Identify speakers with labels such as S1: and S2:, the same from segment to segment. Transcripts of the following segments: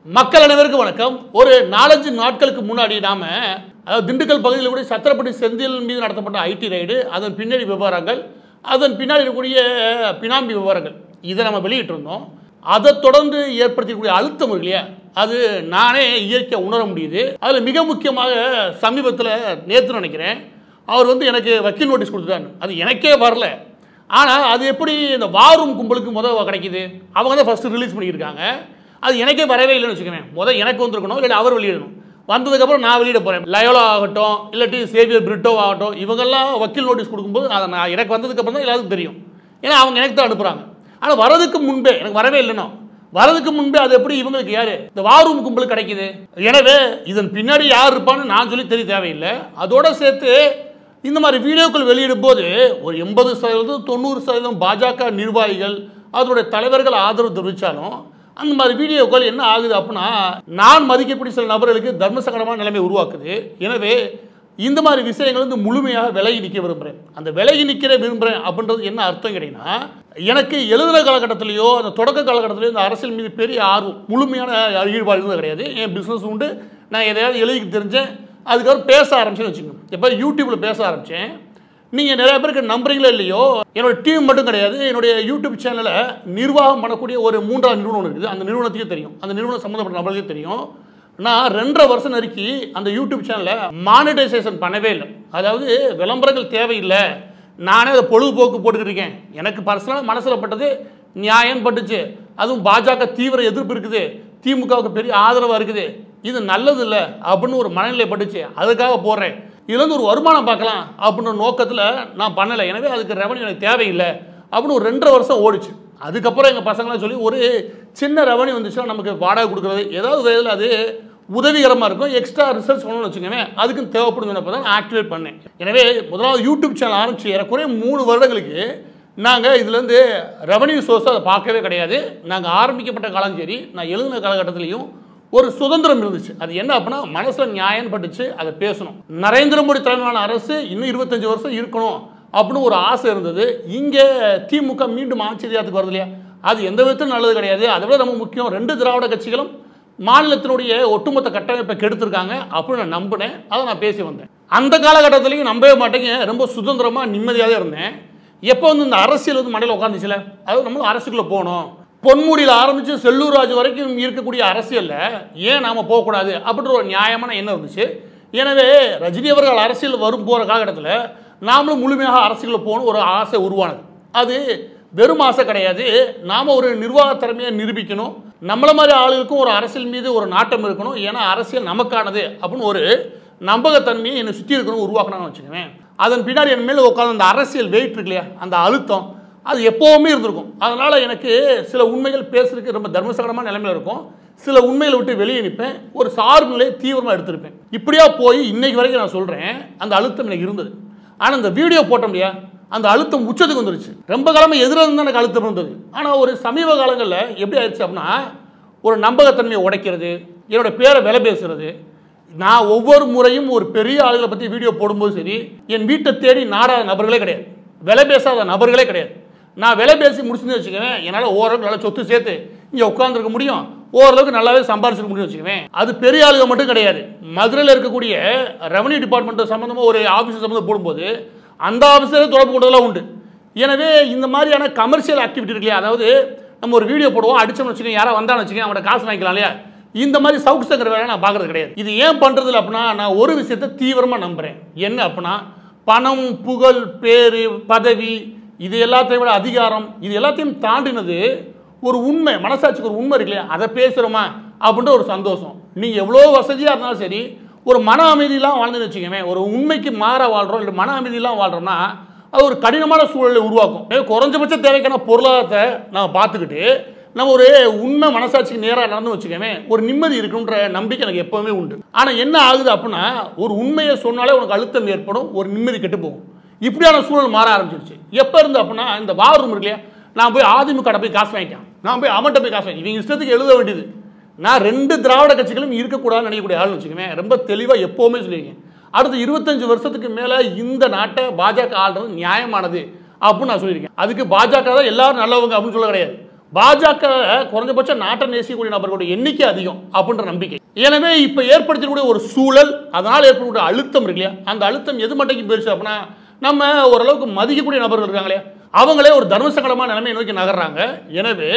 S1: மக்கள் அனைவருக்கும் வணக்கம். ஒரு 4-5 நாட்களுக்கு முன்னாடி நாம திண்டுக்கல் பகுதியில் கூட சத்திரப்பட்டி செந்தில் மீது நடத்தப்பட்ட ஐடி ரைடு, அதன் பின்னாடி விவரங்கள், அதன் பின்னாடி இருக்கக்கூடிய பினாமி விவரங்கள் இதை நம்ம வெளியிட்டிருந்தோம். அதை தொடர்ந்து ஏற்படுத்தக்கூடிய அழுத்தம் இருக்கு இல்லையா, அது நானே இயற்கையாக உணர முடியுது. அதில் மிக முக்கியமாக சமீபத்தில் நேற்று நினைக்கிறேன் அவர் எனக்கு வக்கீல் நோட்டீஸ் கொடுத்துட்டாரு. அது எனக்கே வரல. ஆனால் அது எப்படி இந்த வாரும் கும்பலுக்கு முதல் கிடைக்குது? அவங்க தான் ஃபஸ்ட்டு ரிலீஸ் பண்ணியிருக்காங்க. அது எனக்கே வரவே இல்லைன்னு வச்சுக்கோங்க. எனக்கு வந்திருக்கணும், இல்லாட்டி அவர் வெளியிடணும். வந்ததுக்கப்புறம் நான் வெளியிட போகிறேன். லயோலா ஆகட்டும், இல்லாட்டி சேவியர் பிரிட்டோ ஆகட்டும், இவங்கெல்லாம் வக்கீல் நோட்டீஸ் கொடுக்கும்போது அதை நான் எனக்கு வந்ததுக்கப்புறம் தான் எல்லாருக்கும் தெரியும். ஏன்னா அவங்க எனக்கு தான் அனுப்புகிறாங்க. ஆனால் வரதுக்கு முன்பே எனக்கு வரவே இல்லைன்னா வரதுக்கு முன்பே அது எப்படி இவங்களுக்கு யார் இந்த வாரும் கும்பலுக்கு கிடைக்குது? எனவே இதன் பின்னாடி யார் இருப்பான்னு நான் சொல்லி தெரிய தேவையில்லை. அதோட சேர்த்து இந்த மாதிரி வீடியோக்கள் வெளியிடும் போது ஒரு 80% 90% பாஜக நிர்வாகிகள் அதனுடைய தலைவர்கள் ஆதரவு தெரிவித்தாலும் அந்த மாதிரி வீடியோக்கள் என்ன ஆகுது அப்படின்னா, நான் மதிக்கக்கூடிய சில நபர்களுக்கு தர்ம சங்கடமான நிலைமை உருவாக்குது. எனவே இந்த மாதிரி விஷயங்கள் முழுமையாக விலகி நிற்க விரும்புகிறேன். அந்த விலகி நிற்கிற விரும்புகிறேன் அப்படின்றது என்ன அர்த்தம் கிடைக்குன்னா, எனக்கு எழுதுகிற காலகட்டத்திலையோ அந்த தொடக்க காலகட்டத்திலையோ இந்த அரசியல் மீது பெரிய ஆர்வம் முழுமையான ஈடுபாடு இருந்தது கிடையாது. என் பிஸ்னஸ் உண்டு, நான் எதையாவது எழுதிக்க தெரிஞ்சேன். அதுக்கப்புறம் பேச ஆரம்பிச்சேன்னு வச்சுக்கோங்க. எப்போ யூடியூப்பில் பேச ஆரம்பித்தேன். நீங்கள் நிறைய பேருக்கு நம்புறீங்களோ இல்லையோ, என்னோட டீம் மட்டும் கிடையாது, என்னுடைய யூடியூப் சேனலை நிர்வாகம் பண்ணக்கூடிய ஒரு 3ஆவது நிறுவனம் இருக்குது. அந்த நிறுவனத்துக்கே தெரியும், அந்த நிறுவனம் சம்மந்தப்பட்ட நபர்களுக்கே தெரியும். நான் 2.5 வருஷம் நெருக்கி அந்த யூடியூப் சேனலை மானிட்டைசேஷன் பண்ணவே இல்லை. அதாவது விளம்பரங்கள் தேவையில்லை, நானே அதை பொழுதுபோக்கு போட்டுக்கிட்டு இருக்கேன். எனக்கு பர்சனலாக மனசில் பட்டது நியாயம் பட்டுச்சு. அதுவும் பாஜக தீவிர எதிர்ப்பு இருக்குது, திமுகவுக்கு பெரிய ஆதரவாக இருக்குது, இது நல்லது இல்லை அப்படின்னு ஒரு மனநிலை பட்டுச்சு. அதுக்காக போடுறேன். இதுலேருந்து ஒரு வருமானம் பார்க்கலாம் அப்படின்ற நோக்கத்தில் நான் பண்ணலை. எனவே அதுக்கு ரெவன்யூ எனக்கு தேவையில்லை அப்படின்னு ஒரு 2.5 வருஷம் ஓடிச்சு. அதுக்கப்புறம் எங்கள் பசங்களாம் சொல்லி ஒரு சின்ன ரெவன்யூ வந்துச்சுன்னா நமக்கு வாடகை கொடுக்குறது ஏதாவது வேலையில் அது உதவிகரமாக இருக்கும். எக்ஸ்ட்ரா ரிசர்ச் பண்ணணும்னு வச்சுக்கோங்க, அதுக்கும் தேவைப்படும் தான் நான் ஆக்டிவேட் பண்ணேன். எனவே முதலாவது யூடியூப் சேனல் ஆரம்பித்து ஏறக்குறைய 3 வருடங்களுக்கு நாங்கள் இதுலேருந்து ரெவன்யூ சோர்ஸ் அதை பார்க்கவே கிடையாது. நாங்கள் ஆரம்பிக்கப்பட்ட காலம் சரி, நான் எழுதின காலகட்டத்திலையும் ஒரு சுதந்திரம் இருந்துச்சு. அது என்ன அப்படின்னா, மனசில் நியாயம் பட்டுச்சு, அதை பேசணும். நரேந்திர மோடி தலைமையிலான அரசு இன்னும் 25 வருஷம் இருக்கணும் அப்படின்னு ஒரு ஆசை இருந்தது. இங்கே திமுக மீண்டும் ஆட்சி அதிகாரத்துக்கு வருது இல்லையா, அது எந்த விதத்திலும் நல்லது கிடையாது. அதை விட ரொம்ப முக்கியம், 2 திராவிட கட்சிகளும் மாநிலத்தினுடைய ஒட்டுமொத்த கட்டமைப்பை கெடுத்திருக்காங்க அப்படின்னு நான் நம்பினேன். அதை நான் பேசி வந்தேன். அந்த காலகட்டத்திலையும் நம்பவே மாட்டேங்க, ரொம்ப சுதந்திரமாக நிம்மதியாக இருந்தேன். எப்போ இந்த அரசியல் மண்டையில் உட்காந்துச்சுல, அது நம்ம அரசுக்குள்ளே போகணும். பொன்முடியில் ஆரம்பித்து செல்லூர் ராஜு வரைக்கும் இருக்கக்கூடிய அரசியலில் ஏன் நாம் போகக்கூடாது அப்படின்ற ஒரு நியாயமான எண்ணம் இருந்துச்சு. எனவே ரஜினி அவர்கள் அரசியல் போகிற காலகட்டத்தில் நாமளும் முழுமையாக அரசியலில் போகணும் ஒரு ஆசை உருவானது. அது வெறும் ஆசை கிடையாது, நாம் ஒரு நிர்வாக திறமையை நிரூபிக்கணும். நம்மளை மாதிரி ஆளுகளுக்கும் ஒரு அரசியல் மீது ஒரு நாட்டம் இருக்கணும். ஏன்னா அரசியல் நமக்கானது அப்படின்னு ஒரு நம்பகத்தன்மையை என்னை சுற்றி இருக்கணும் உருவாக்கணும்னு வச்சுக்கோங்க. அதன் பின்னாடி என் மேலே உட்காந்து அந்த அரசியல் வெயிட் இருக்கு இல்லையா, அந்த அழுத்தம் அது எப்போவுமே இருந்திருக்கும். அதனால் எனக்கு சில உண்மைகள் பேசுறதுக்கு ரொம்ப தர்மசங்கடமான நிலைமையில் இருக்கும். சில உண்மைகளை விட்டு வெளியே நிற்பேன், ஒரு சார்பு நிலையை தீவிரமாக எடுத்திருப்பேன். இப்படியா போய் இன்னைக்கு வரைக்கும் நான் சொல்கிறேன், அந்த அழுத்தம் எனக்கு இருந்தது. ஆனால் இந்த வீடியோ போட்டோம் இல்லையா, அந்த அழுத்தம் உச்சத்துக்கு வந்துருச்சு. ரொம்ப காலமாக எதிராக இருந்தால் எனக்கு அழுத்தம் இருந்தது. ஆனால் ஒரு சமீப காலங்களில் எப்படி ஆயிடுச்சு அப்படின்னா, ஒரு நம்பகத்தன்மையை உடைக்கிறது, என்னோடய பேரை விலை பேசுகிறது. நான் ஒவ்வொரு முறையும் ஒரு பெரிய ஆளுகளை பற்றி வீடியோ போடும்போது சரி, என் வீட்டை தேடி நாடாத நபர்களே கிடையாது, விலை பேசாத நபர்களே கிடையாது. நான் விலை பேசி முடிச்சுன்னு வச்சுக்குவேன், என்னால் ஓரளவுக்கு நல்லா சொத்து சேர்த்து இங்கே உட்காந்துருக்க முடியும், ஓரளவுக்கு நல்லாவே சம்பாரிச்சிருக்க முடியும் வச்சுக்குவேன். அது பெரிய ஆளுங்க மட்டும் கிடையாது. மதுரையில் இருக்கக்கூடிய ரெவன்யூ டிபார்ட்மெண்ட் சம்மந்தமாக ஒரு ஆஃபீஸர் சம்மந்தம் போடும்போது அந்த ஆஃபீஸரே தொடர்பு கொண்டதெல்லாம் உண்டு. எனவே இந்த மாதிரியான கமர்ஷியல் ஆக்டிவிட்டி இருக்கு இல்லையா, அதாவது நம்ம ஒரு வீடியோ போடுவோம், அடிச்சோம்னு வச்சுக்கோங்க, யாராவது வந்தான்னு வச்சுக்கோங்க, அவங்களோட காசு வாங்கிக்கலாம் இல்லையா, இந்த மாதிரி சவுக்கு சங்கர வேலை நான் பார்க்குறது கிடையாது. இது ஏன் பண்ணுறது அப்படின்னா, நான் ஒரு விஷயத்தை தீவிரமாக நம்புகிறேன். என்ன அப்படின்னா, பணம், புகழ், பேர், பதவி, இது எல்லாத்தையும் விட அதிகாரம், இது எல்லாத்தையும் தாண்டினது ஒரு உண்மை, மனசாட்சிக்கு ஒரு உண்மை இருக்கு இல்லையா, அதை பேசுகிறோமா அப்படின்ற ஒரு சந்தோஷம். நீங்கள் எவ்வளோ வசதியாக இருந்தாலும் சரி, ஒரு மன அமைதியெல்லாம் வாழ்ந்துன்னு வச்சுக்கோங்க, ஒரு உண்மைக்கு மாற வாழ்கிறோம் இல்லை மன அமைதியெல்லாம் வாழ்கிறோம்னா அது ஒரு கடினமான சூழலை உருவாக்கும். குறைஞ்சபட்ச தேவைக்கான பொருளாதாரத்தை நம்ம பார்த்துக்கிட்டு நம்ம ஒரு உண்மை மனசாட்சிக்கு நேராக நடந்து வச்சுக்கோமே, ஒரு நிம்மதி இருக்குன்ற நம்பிக்கை எனக்கு எப்போவுமே உண்டு. ஆனால் என்ன ஆகுது அப்படின்னா, ஒரு உண்மையை சொன்னாலே உனக்கு அழுத்தம் ஏற்படும், ஒரு நிம்மதி கெட்டு போகும். இப்படியான சூழல் மாற ஆரம்பிச்சிருச்சு. எப்போ இருந்து அப்படின்னா, இந்த வார் ரூம் இருக்கு இல்லையா, நான் போய் அதிமுக போய் காசு வாங்கிட்டேன், நான் போய் அவன்கிட்ட போய் காசு வாங்கி இவங்க இஷ்டத்துக்கு எழுத வேண்டியது. நான் 2 திராவிட கட்சிகளும் இருக்கக்கூடாதுன்னு நினைக்கக்கூடிய ஆள்னு வச்சுக்கோங்க, ரொம்ப தெளிவாக எப்போவுமே சொல்லியிருக்கேன். அடுத்த 25 வருஷத்துக்கு மேலே இந்த நாட்டை பாஜக ஆள்றது நியாயமானது அப்படின்னு நான் சொல்லியிருக்கேன். அதுக்கு பாஜக தான் எல்லாரும் நல்லவங்க அப்படின்னு சொல்ல கிடையாது. பாஜக குறைஞ்சபட்சம் நாட்டை நேசிக்கக்கூடிய நபர்களுடைய எண்ணிக்கை அதிகம் அப்படின்ற நம்பிக்கை. எனவே இப்போ ஏற்படுத்தக்கூடிய ஒரு சூழல், அதனால் ஏற்படக்கூடிய அழுத்தம் இருக்கு இல்லையா, அந்த அழுத்தம் எது மட்டும் போயிடுச்சு அப்படின்னா, நம்ம ஓரளவுக்கு மதிக்கக்கூடிய நபர்கள் இருக்காங்களே அவங்களே ஒரு தர்மசங்கடமான நிலைமையை நோக்கி நகர்றாங்க. எனவே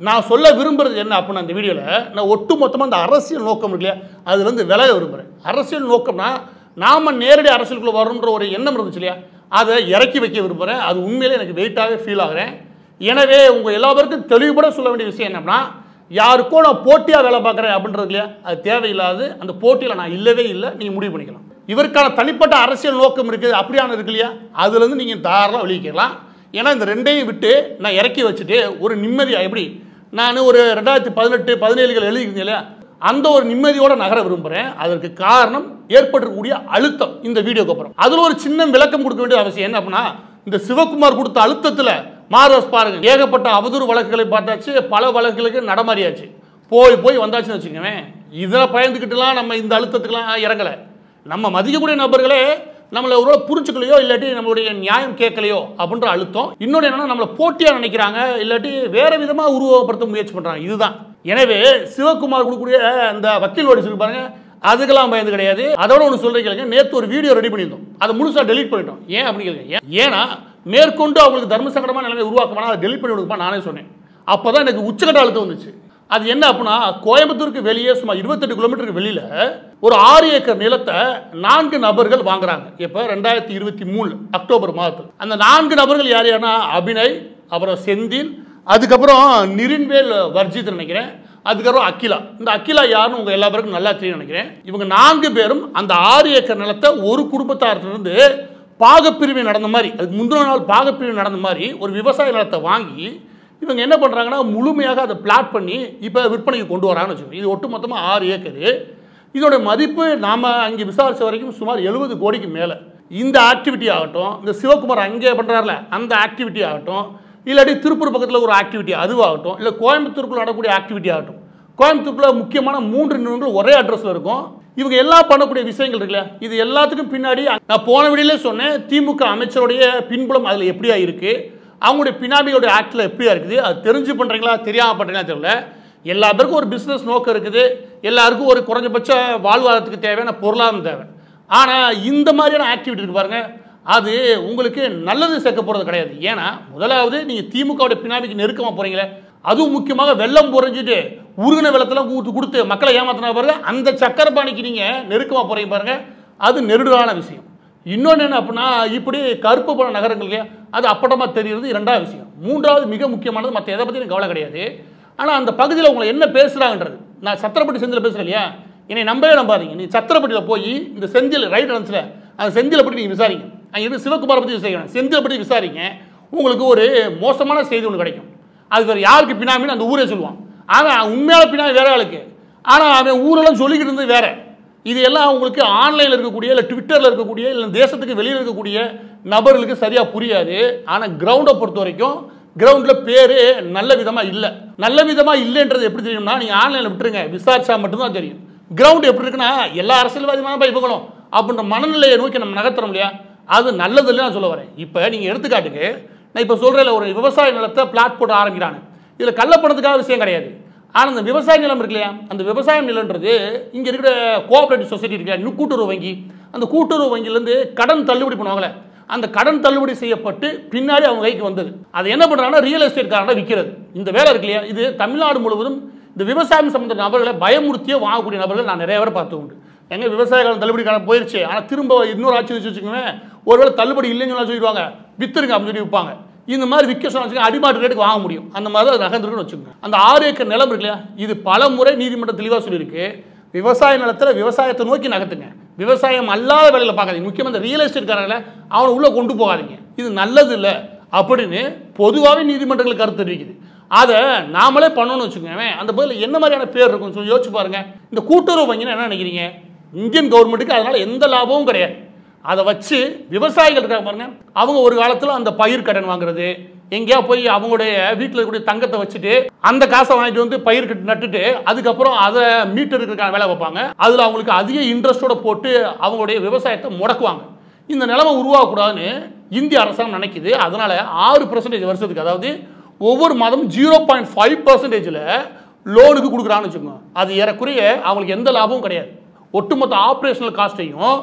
S1: நான் சொல்ல விரும்புறது என்ன அப்படின்னா, இந்த வீடியோவில் நான் ஒட்டு மொத்தமாக அந்த அரசியல் நோக்கம் இருக்கு இல்லையா, அதுலேருந்து விலக விரும்புகிறேன். அரசியல் நோக்கம்னா நாம் நேரடி அரசியலுக்குள்ள வரணுன்ற ஒரு எண்ணம் இருந்துச்சு இல்லையா, அதை இறக்கி வைக்க விரும்புகிறேன். அது உண்மையிலே எனக்கு வெயிட்டாகவே ஃபீல் ஆகிறேன். எனவே உங்கள் எல்லாருக்கும் தெளிவுபட சொல்ல வேண்டிய விஷயம் என்னன்னா, யாருக்கோ நான் போட்டியாக வேலை பார்க்குறேன் அப்படின்றது இல்லையா, அது தேவையில்லாது. அந்த போட்டியில் நான் இல்லவே இல்லை, நீங்கள் முடிவு பண்ணிக்கலாம். இவருக்கான தனிப்பட்ட அரசியல் நோக்கம் இருக்குது அப்படியான இருக்கு இல்லையா, அதுலேருந்து நீங்கள் தாராளமாக வெளியிக்கலாம். ஏன்னா இந்த ரெண்டையும் விட்டு நான் இறக்கி வச்சுட்டு ஒரு நிம்மதியாக, எப்படி நான் ஒரு 2018, 17 எழுதிக்கிறேன் இல்லையா, அந்த ஒரு நிம்மதியோடு நகர விரும்புகிறேன். அதற்கு காரணம் ஏற்பட்டிருக்கக்கூடிய அழுத்தம். இந்த வீடியோக்கு அப்புறம் அதில் ஒரு சின்ன விளக்கம் கொடுக்க வேண்டிய அவசியம் என்ன அப்படின்னா, இந்த சிவகுமார் கொடுத்த அழுத்தத்தில் மார்வஸ் பாருங்க, ஏகப்பட்ட அவதூறு வழக்குகளை பார்த்தாச்சு, பல வழக்குகளுக்கு நடமாறியாச்சு, போய் வந்தாச்சுன்னு வச்சுக்கோங்க. இதில் பயந்துக்கிட்டுலாம் நம்ம இந்த அழுத்தத்துக்கெல்லாம் இறங்கலை. நம்ம மதிக்கக்கூடிய நபர்களே நம்மளை ஒரு புரிஞ்சுக்கலையோ இல்லாட்டி நம்மளுடைய நியாயம் கேட்கலையோ அப்படின்ற அழுத்தம். இன்னொன்று என்னன்னா, நம்மளை போட்டியாக நினைக்கிறாங்க, இல்லாட்டி வேற விதமாக உருவகப்படுத்த முயற்சி பண்ணுறாங்க. இதுதான். எனவே சிவகுமார் கொடுக்கக்கூடிய அந்த வக்கீல் ஓடி சொல்லி பாருங்க, அதுக்கெல்லாம் பயந்து கிடையாது. அதோட ஒன்று சொல்றீங்க, நேற்று ஒரு வீடியோ ரெடி பண்ணியிருந்தோம், அதை முழுசாக டெலிட் பண்ணிட்டோம். ஏன் அப்படி கேளுங்க, ஏன்னா மேற்கொண்டு அவங்களுக்கு தர்ம சங்கடமான நிலைமை உருவாக்கமான அதை டெலிட் பண்ணி கொடுப்பா நானே சொன்னேன். அப்போ தான் எனக்கு உச்சகட்ட அழுத்தம் வந்துச்சு. அது என்ன அப்படின்னா, கோயம்புத்தூருக்கு வெளியே சுமார் 28 கிலோமீட்டருக்கு வெளியில் ஒரு 6 ஏக்கர் நிலத்தை 4 நபர்கள் வாங்குறாங்க. இப்போ 2023 அக்டோபர் மாதத்தில் அந்த 4 நபர்கள் யார் யாருன்னா, அபிநய், அப்புறம் செந்தில், அதுக்கப்புறம் நிரின்வேல் வர்ஜித் நினைக்கிறேன், அதுக்கப்புறம் அகிலா. இந்த அகிலா யாருன்னு உங்கள் எல்லா பேருக்கும் நல்லா தெரியும் நினைக்கிறேன். இவங்க 4 பேரும் அந்த 6 ஏக்கர் நிலத்தை ஒரு குடும்பத்தாரிலிருந்து பாகப்பிரிவு நடந்த மாதிரி, அதுக்கு முந்தின நாள் பாகப்பிரிவு நடந்த மாதிரி ஒரு விவசாய நிலத்தை வாங்கி இவங்க என்ன பண்ணுறாங்கன்னா, முழுமையாக அதை பிளாட் பண்ணி இப்போ விற்பனைக்கு கொண்டு வராங்கன்னு வச்சுக்கோங்க. இது ஒட்டு மொத்தமாக 6 ஏக்கரு. இதோட மதிப்பு நாம் அங்கே விசாரித்த வரைக்கும் சுமார் 70 கோடிக்கு மேலே. இந்த ஆக்டிவிட்டி ஆகட்டும், இந்த சிவகுமார் அங்கே பண்ணுறாருல அந்த ஆக்டிவிட்டி ஆகட்டும், இல்லாட்டி திருப்பூர் பக்கத்தில் ஒரு ஆக்டிவிட்டி அதுவாகட்டும், இல்லை கோயம்புத்தூருக்குள்ள நடக்கக்கூடிய ஆக்டிவிட்டி ஆகட்டும். கோயம்புத்தூருக்குள்ள முக்கியமான 3 நிறுவனங்கள் ஒரே அட்ரஸில் இருக்கும். இவங்க எல்லாம் பண்ணக்கூடிய விஷயங்கள் இருக்குல்ல, இது எல்லாத்துக்கும் பின்னாடி நான் போன வீடியோலே சொன்னேன், திமுக அமைச்சருடைய பின்புலம் அதில் எப்படியா இருக்குது, அவங்களுடைய பினாமியோட ஆக்டில் எப்படியா இருக்குது, அது தெரிஞ்சு பண்ணுறீங்களா தெரியாமல் பண்ணுறீங்களா தெரியல. எல்லா பேருக்கும் ஒரு பிஸ்னஸ் நோக்கம் இருக்குது, எல்லாருக்கும் ஒரு குறைஞ்சபட்ச வாழ்வாதாரத்துக்கு தேவையான பொருளாதாரம் தேவை. ஆனால் இந்த மாதிரியான ஆக்டிவிட்டி இருக்கு பாருங்க, அது உங்களுக்கு நல்லது சேர்க்க போகிறது கிடையாது. ஏன்னா முதலாவது நீங்கள் திமுகவுடைய பினாமிக்கு நெருக்கமாக போகிறீங்களே, அதுவும் முக்கியமாக வெள்ளம் புரைஞ்சிட்டு உருகின வெள்ளத்தெல்லாம் கொடுத்து மக்களை ஏமாத்தினா பாருங்க, அந்த சக்கரபாணிக்கு நீங்கள் நெருக்கமாக போகிறீங்க பாருங்க, அது நெருடலான விஷயம். இன்னொன்று என்ன அப்படின்னா, இப்படி கருப்பு பண நகரங்களுக்கு அது அப்படமாக தெரிகிறது 2வது விஷயம். 3வது மிக முக்கியமானது, மற்ற எதை பற்றி எனக்கு கவலை கிடையாது, ஆனால் அந்த பகுதியில் உங்களை என்ன பேசுகிறாங்கன்றது. நான் சத்திரப்பட்டி செந்தில் பேசுகிறேன் இல்லையா, என்னை நம்பவே நம்பாதீங்க. நீ சத்திரப்பட்டியில் போய் இந்த செந்தில் ரைட் இருந்துச்சுல, அந்த செந்திலை பற்றி நீங்கள் விசாரிங்க. அங்கே இருந்து சிவகுமாரை பற்றி விசாரிக்கணும், செந்திலை பற்றி விசாரிங்க. உங்களுக்கு ஒரு மோசமான செய்தி ஒன்று கிடைக்கும். அது வேறு யாருக்கு பினாமின்னு அந்த ஊரே சொல்லுவான். அவன் உண்மையான பினாமி வேற ஆளுக்கு, ஆனால் அவன் ஊரெல்லாம் சொல்லிக்கிட்டு இருந்தது வேற. இது எல்லாம் உங்களுக்கு ஆன்லைனில் இருக்கக்கூடிய, இல்லை ட்விட்டரில் இருக்கக்கூடிய, இல்லை தேசத்துக்கு வெளியில் இருக்கக்கூடிய நபர்களுக்கு சரியாக புரியாது. ஆனால் கிரவுண்டை பொறுத்த வரைக்கும் கிரவுண்டில் பேர் நல்ல விதமாக இல்லை. நல்ல விதமாக இல்லைன்றது எப்படி தெரியும்னா, நீங்கள் ஆன்லைனில் விட்டுருங்க, விசாரிச்சா மட்டும்தான் தெரியும். கிரவுண்ட் எப்படி இருக்குன்னா, எல்லா அரசியல்வாதியுமான இவங்களும் அப்படின்ற மனநிலையை நோக்கி நம்ம நகர்த்துறோம் இல்லையா, அது நல்லது இல்லை நான் சொல்ல வரேன். இப்போ நீங்கள் எடுத்துக்காட்டுக்கு நான் இப்போ சொல்கிறேன், ஒரு விவசாய நிலத்தை பிளாட் போட்டு ஆரம்பிக்கிறாங்க. இதில் கள்ளப்பணத்துக்காக விஷயம் கிடையாது. ஆனால் அந்த விவசாய நிலம் இருக்கு இல்லையா, அந்த விவசாய நிலன்றது இங்கே இருக்கிற கோஆப்ரேட்டிவ் சொசைட்டி இருக்கு, கூட்டுறவு வங்கி, அந்த கூட்டுறவு வங்கியிலேருந்து கடன் தள்ளுபடி பண்ணுவாங்களே, அந்த கடன் தள்ளுபடி செய்யப்பட்டு பின்னாடி அவங்க கைக்கு வந்தது. அதை என்ன பண்ணுறாங்கன்னா, ரியல் எஸ்டேட் காரனை விற்கிறது. இந்த வேலை இருக்கு இல்லையா, இது தமிழ்நாடு முழுவதும் இந்த விவசாயம் சம்பந்த நபர்களை பயமுறுத்தியே வாங்கக்கூடிய நபர்கள் நான் நிறைய பேர் பார்த்து உண்டு. எங்கே விவசாய காலம் தள்ளுபடி காலம் போயிடுச்சு, ஆனால் திரும்ப இன்னொரு ஆட்சி வச்சுக்கோங்க, ஒருவேளை தள்ளுபடி இல்லைன்னு சொல்லி சொல்லிடுவாங்க, வித்துருங்க அப்படின்னு சொல்லி விற்பாங்க. இந்த மாதிரி விற்க சொன்னா அடிமாட்டு ரேட்டுக்கு வாங்க முடியும். அந்த மாதிரி தான் நகர்ந்துருக்குன்னு வச்சுக்கோங்க. அந்த 6 ஏக்கர் நிலம் இருக்கு இல்லையா, இது பல முறை நீதிமன்றம் தெளிவாக சொல்லியிருக்கு, விவசாய நிலத்தில் விவசாயத்தை நோக்கி நகர்த்துங்க, விவசாயம் அல்லாத வேலையில் பார்க்காதீங்க, முக்கியமாக இந்த ரியல் எஸ்டேட்காரங்களை அவனை உள்ளே கொண்டு போகாதீங்க, இது நல்லது இல்லை அப்படின்னு பொதுவாகவே நீதிமன்றங்கள் கருத்து தெரிவிக்குது. அதை நாமளே பண்ணணும்னு வச்சுக்கோங்க. அந்த பதில் என்ன மாதிரியான பேர் இருக்குன்னு சொல்லி யோசிச்சு பாருங்க. இந்த கூட்டுறவு வங்கின்னு என்ன நினைக்கிறீங்க, இந்தியன் கவர்மெண்ட்டுக்கு அதனால எந்த லாபமும் கிடையாது. அதை வச்சு விவசாயிகள் இருக்காங்க பாருங்க, அவங்க ஒரு காலத்தில் அந்த பயிர் கடன் வாங்குறது, எங்கேயா போய் அவங்களுடைய வீட்டில் இருக்கக்கூடிய தங்கத்தை வச்சுட்டு அந்த காசை வாங்கிட்டு வந்து பயிர் நட்டுட்டு அதுக்கப்புறம் அதை மீட்டெடுக்கிறதுக்கான வேலை வைப்பாங்க. அதில் அவங்களுக்கு அதிக இன்ட்ரெஸ்டோட போட்டு அவங்களுடைய விவசாயத்தை முடக்குவாங்க. இந்த நிலைமை உருவாகக்கூடாதுன்னு இந்திய அரசாங்கம் நினைக்குது. அதனால 6% வருஷத்துக்கு, அதாவது ஒவ்வொரு மாதம் 0.5%ல லோனுக்கு கொடுக்குறான்னு வச்சுக்கோங்க. அது ஏறக்குறைய அவங்களுக்கு எந்த லாபமும் கிடையாது. ஒட்டுமொத்த ஆப்ரேஷனல் காஸ்ட்டையும்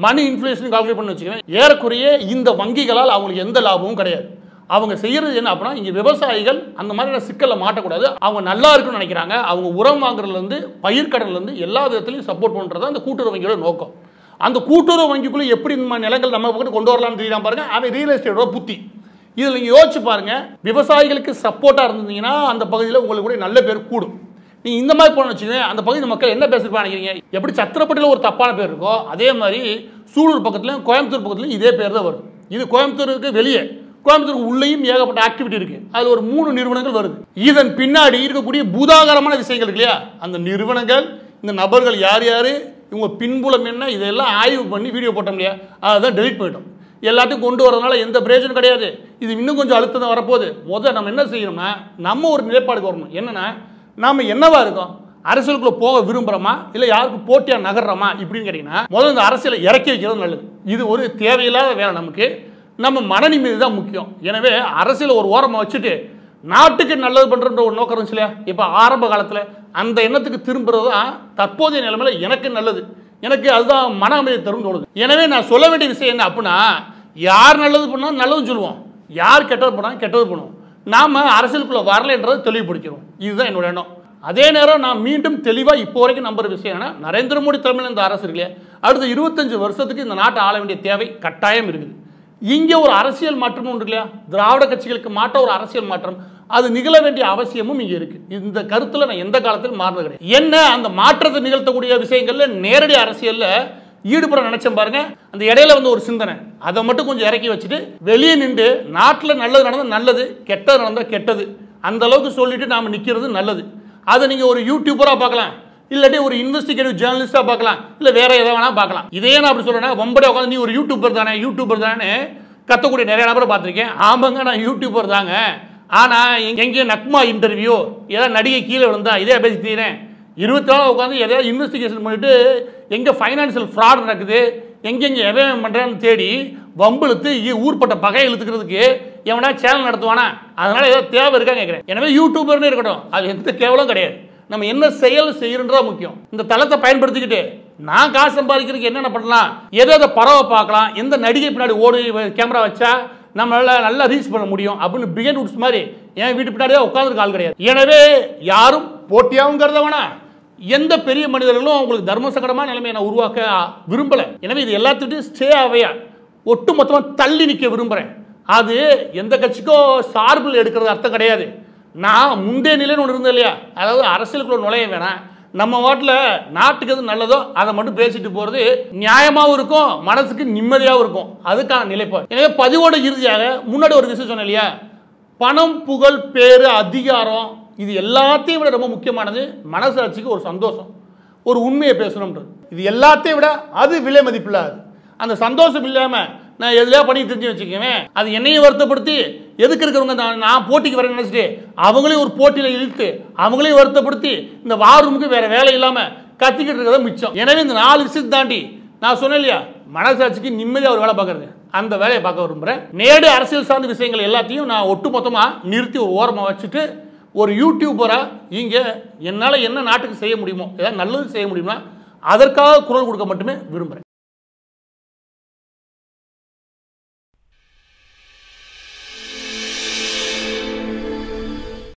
S1: மணி இன்ஃப்ளேஷன் கால்குலேட் பண்ணி வச்சுக்கோங்க, ஏறக்குறைய இந்த வங்கிகளால் அவங்களுக்கு எந்த லாபமும் கிடையாது. அவங்க செய்யறது என்ன அப்படின்னா, இங்கே விவசாயிகள் அந்த மாதிரியான சிக்கலில் மாட்டக்கூடாது, அவங்க நல்லா இருக்குன்னு நினைக்கிறாங்க. அவங்க உரம் வாங்குறதுலேருந்து பயிர்க்கடன்லேருந்து எல்லா விதத்துலையும் சப்போர்ட் பண்ணுறது அந்த கூட்டுறவு வங்கியோட நோக்கம். அந்த கூட்டுறவு வங்கிக்குள்ளே எப்படி இந்த நிலங்கள் நம்ம பக்கம் கொண்டு வரலாம்னு தெரியலாம் பாருங்க. அவன் ரியல் எஸ்டேட்டோட புத்தி. இதில் நீங்கள் யோசிச்சு பாருங்க, விவசாயிகளுக்கு சப்போர்ட்டாக இருந்தீங்கன்னா அந்த பகுதியில் உங்களுக்கு கூட நல்ல பேர் கூடும். நீங்கள் இந்த மாதிரி போன வச்சுக்கோங்க, அந்த பகுதி மக்கள் என்ன பேசுறப்பா நினைக்கிறீங்க? எப்படி சத்திரப்பட்டியில் ஒரு தப்பான பேர் இருக்கோ அதே மாதிரி சூலூர் பக்கத்துலையும் கோயம்புத்தூர் பக்கத்துலையும் இதே பேர் தான் வரும். இது கோயம்புத்தூருக்கு வெளியே, கோயம்புத்தூருக்கு உள்ளேயும் ஏகப்பட்ட ஆக்டிவிட்டி இருக்குது. அதில் ஒரு 3 நிறுவனங்கள் வருது. இதன் பின்னாடி இருக்கக்கூடிய பூதாகரமான விஷயங்கள் இருக்கு இல்லையா, அந்த நிறுவனங்கள், இந்த நபர்கள் யார் யார், இவங்க பின்புலம் என்ன, இதெல்லாம் ஆய்வு பண்ணி வீடியோ போட்டோம் இல்லையா, அதுதான் டெலிட் பண்ணிட்டோம். எல்லாத்தையும் கொண்டு வரதுனால எந்த பிரயோஜனம் கிடையாது. இது இன்னும் கொஞ்சம் அழுத்தம் தான் வரப்போகுது. முதல்ல நம்ம என்ன செய்யணும்னா, நம்ம ஒரு நிலைப்பாடுக்கு வரணும். என்னென்னா, நாம் என்னவா இருக்கோம், அரசியலுக்குள்ளே போக விரும்புகிறோமா இல்லை யாருக்கு போட்டியாக நகர்றோமா இப்படின்னு கேட்டிங்கன்னா, முதல்ல இந்த அரசியலை இறக்கி வைக்கிறது நல்லது. இது ஒரு தேவையில்லாத வேலை. நமக்கு நம்ம மன நிம்மதி தான் முக்கியம். எனவே அரசியலை ஒரு ஓரமாக வச்சுட்டு நாட்டுக்கு நல்லது பண்ணுறன்ற ஒரு நோக்கம் இருந்துச்சு இல்லையா, இப்போ ஆரம்ப காலத்தில் அந்த எண்ணத்துக்கு திரும்புறது தான் தற்போதைய நிலைமையில் எனக்கு நல்லது, எனக்கு அதுதான் மன அமைதி தரும் தோணுது. எனவே நான் சொல்ல வேண்டிய விஷயம் என்ன அப்படின்னா, யார் நல்லது பண்ணாலும் நல்லதுன்னு சொல்லுவோம், யார் கெட்டது பண்ணாலும் கெட்டது பண்ணுவோம். நாம் அரசியலுக்குள்ளே வரலைன்றதை தெளிவுபடுத்திடுவோம். இதுதான் என்னோட எண்ணம். அதே நேரம் நான் மீண்டும் தெளிவாக இப்போ வரைக்கும் நம்புற விஷயம் என்ன, நரேந்திர மோடி தலைமையில் இந்த அரசு இருக்கு, அடுத்த 25 வருஷத்துக்கு இந்த நாட்டை ஆள வேண்டிய தேவை கட்டாயம் இருக்குது. இங்கே ஒரு அரசியல் மாற்றம் ஒன்று இல்லையா, திராவிட கட்சிகளுக்கு மாற்ற ஒரு அரசியல் மாற்றம் அது நிகழ வேண்டிய அவசியமும் இங்கே இருக்குது. இந்த கருத்தில் நான் எந்த காலத்திலும் மாறுறது கிடையாது. என்ன அந்த மாற்றத்தை நிகழ்த்தக்கூடிய விஷயங்களில் நேரடி அரசியலில் ஈடுபட நினைச்சேன் பாருங்க, அந்த இடையில வந்து ஒரு சிந்தனை, அதை மட்டும் கொஞ்சம் இறக்கி வச்சுட்டு வெளியே நின்று நாட்டில் நல்லது நடந்தால் நல்லது, கெட்டது நடந்தால் கெட்டது, அந்த அளவுக்கு சொல்லிட்டு நாம் நிற்கிறது நல்லது. அதை நீங்கள் ஒரு யூடியூபராக பார்க்கலாம், இல்லாட்டி ஒரு இன்வெஸ்டிகேட்டிவ் ஜேர்னலிஸ்டாக பார்க்கலாம், இல்லை வேற எதை வேணால் பார்க்கலாம். இதே நான் அப்படி சொல்கிறேன்னா, வம்படே உட்காந்து நீ ஒரு யூடியூபர் தானே கத்தக்கூடிய நிறைய நபரை பார்த்துருக்கேன். ஆமாங்க நான் யூடியூபர் தாங்க, ஆனால் எங்கேயும் நக்மா இன்டர்வியூ ஏதாவது நடிகை கீழே விழுந்தா இதே பேசி தீரேன், 24 நாள் உட்காந்து எதாவது இன்வெஸ்டிகேஷன் பண்ணிட்டு எங்கே ஃபைனான்சியல் ஃப்ராட் நடக்குது, எங்கெங்கே எவன் பண்ணுறான்னு தேடி வம்பிழுத்து ஊர்பட்ட பகை இழுத்துக்கிறதுக்கு எவனா சேனல் நடத்துவானா? அதனால ஏதாவது தேவை இருக்கா கேட்குறேன். எனவே யூடியூபர்னு இருக்கட்டும், அது எந்த கேவலம் கிடையாது. நம்ம என்ன செயல் செய்யறதா முக்கியம். இந்த தளத்தை பயன்படுத்திக்கிட்டு நான் காசு சம்பாதிக்கிறதுக்கு என்னென்ன பண்ணலாம், எதை பறவை பார்க்கலாம், எந்த நடிகை பின்னாடி ஓடி கேமரா வச்சா நம்மளால நல்லா ரீச் பண்ண முடியும் அப்படின்னு பிகன் உட்ஸ் மாதிரி என் வீட்டு பின்னாடியே உட்காந்துருக்க ஆள் கிடையாது. எனவே யாரும் போட்டியாகவும் கருத வேணாம், எந்த பெரிய மனிதர்களும் அவங்களுக்கு தர்ம சங்கடமான நிலைமையை நான் உருவாக்க விரும்பலை. எனவே இது எல்லாத்துட்டையும் ஸ்டே ஆவையா ஒட்டு மொத்தமாக தள்ளி நிற்க விரும்புகிறேன். அது எந்த கட்சிக்கோ சார்பில் எடுக்கிறது அர்த்தம் கிடையாது. நான் முந்தைய நிலைன்னு ஒன்று இருந்தேன் இல்லையா, அதாவது அரசியலுக்குள்ள நுழைய வேணாம், நம்ம வாட்டில் நாட்டுக்கு எது நல்லதோ அதை மட்டும் பேசிட்டு போகிறது நியாயமாகவும் இருக்கும், மனசுக்கு நிம்மதியாகவும் இருக்கும். அதுக்கான நிலைப்பாடு. எனவே பதிவோட இறுதியாக முன்னாடி ஒரு விஷயம் சொன்னேன் இல்லையா, பணம் புகழ் பேரு அதிகாரம் இது எல்லாத்தையும் விட ரொம்ப முக்கியமானது மனசாட்சிக்கு ஒரு சந்தோஷம், ஒரு உண்மையை பேசணும்ன்றது. இது எல்லாத்தையும் விட அது விலை மதிப்பில்லாது. அந்த சந்தோஷம் இல்லாமல் நான் எதுலையா பண்ணி தெரிஞ்சு வச்சுக்குவேன், அது என்னையும் வருத்தப்படுத்தி எதுக்கு இருக்கிறவங்க நான் போட்டிக்கு வரேன்னு நினச்சிட்டு அவங்களையும் ஒரு போட்டியில் இழுத்து அவங்களையும் வருத்தப்படுத்தி இந்த வாரூமுக்கு வேற வேலை இல்லாமல் கத்திக்கிட்டு இருக்கிறத மிச்சம். எனவே இந்த 4 விஷயத்தை தாண்டி நான் சொன்னேன் இல்லையா, மனசாட்சிக்கு நிம்மதியாக ஒரு வேலை பார்க்கறது, அந்த வேலையை பார்க்க விரும்புகிறேன். நேரடி அரசியல் சார்ந்த விஷயங்கள் எல்லாத்தையும் நான் ஒட்டு மொத்தமாக நிறுத்தி ஒரு ஓரமாக வச்சுட்டு ஒரு யூடியூபராக இங்கே என்னால் என்ன நாட்டுக்கு செய்ய முடியுமோ, ஏதாவது நல்லது செய்ய முடியுமா அதற்காக குரல் கொடுக்க மட்டுமே விரும்புகிறேன்.